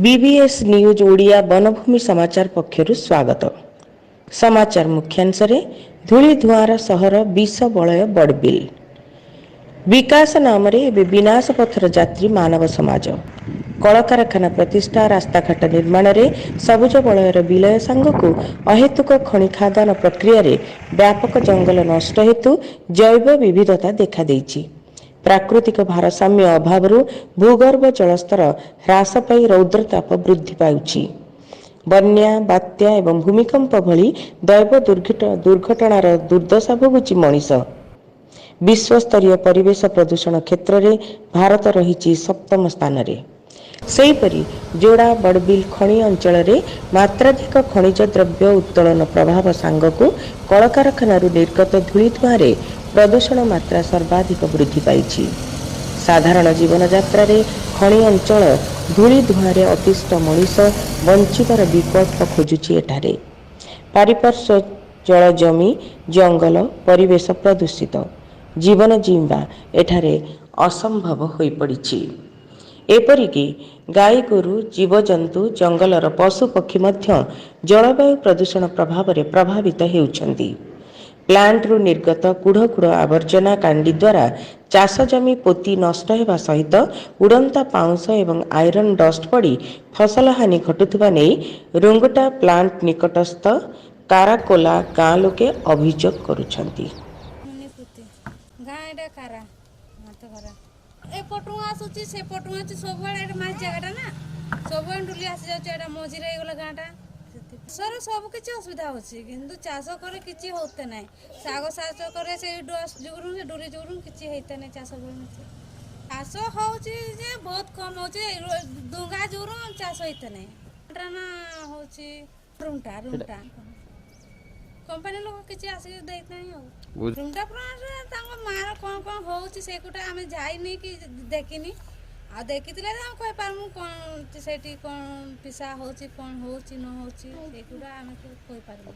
BBS news Odia बनभूमि समाचार पक्षरु स्वागत। समाचार मुख्यांशरे धूली धुआर सहर विष बलय बड़बिल। विकास नाम विनाश पथर यात्री मानव समाज कलकारखाना प्रतिष्ठा रास्ताघाट निर्माण में सबुज बलयर विलय सांगक अहेतुक खनि खादान प्रक्रिया व्यापक जंगल नष्ट हेतु जैव विविधता देखा देइछि। प्राकृतिक भारसाम्य अभाव भूगर्भ जलस्तर ह्रास पाई रौद्रताप वृद्धि पाउछि। बन्या बात्या एवं भूमिकंप भली दैव दुर्घटनार दुर्दशा भोगुछि मनीष। विश्वस्तरीय परिवेश प्रदूषण क्षेत्र में भारत रही सप्तम स्थान रे। सेहीपरि जोड़ा बड़बिल खनि अंचल में मात्राधिक खनिज द्रव्य उत्तोलन प्रभाव सांगक कलकारखानारू निर्गत धूली धुआं प्रदूषण मात्रा सर्वाधिक वृद्धि पाई। साधारण जीवन यात्रा रे खनि अंचल धूली धुआं अतिष्ठ मनीष बंचिबार विकल्प खोजुछि। एठारे पारिपार्श्व जल जमी जंगल परिवेश प्रदूषित जीवन जीवा एठारे असंभव होई पड़िछि। एपरिकी गाई गोरु जीवजंतु जंगलर पशु पक्षी मध्य जलवायु प्रदूषण प्रभाव में प्रभावित हेउछन्ति। प्लांटरू निर्गत कूढ़ कूढ़ आवर्जना कांडी द्वारा चाष जमी पोती नष्ट होगा सहित उड़ंता पाउंश एवं आयरन डस्ट पड़ी फसल हानि घटुवा नहीं रुंगटा प्लांट निकटस्थ काराकोला गाँ लोके अभियोग करुछन्ति। सर सब किसी असुविधा अच्छी किंतु चाष करे किसी होते नहीं साग चाष करे से डस्ट जुगुरु से डुरी जुगुरु किसी होते नहीं चाष चाष होची जे बहुत कम होची डुंगा जुगुरु चाष होते नहीं ना होची रुंटा रुंटा कंपनी लोग किसी आसी देते नहीं हो रुंटा प्लांट तांको मार कोन होची से कोटा हमें जाइनी कि देखिनी आ देखिथिले हम कहि पारमु कोन सेठी कोन पिसा होची कोन होची न होची एकुडा हमें कहि पारमु।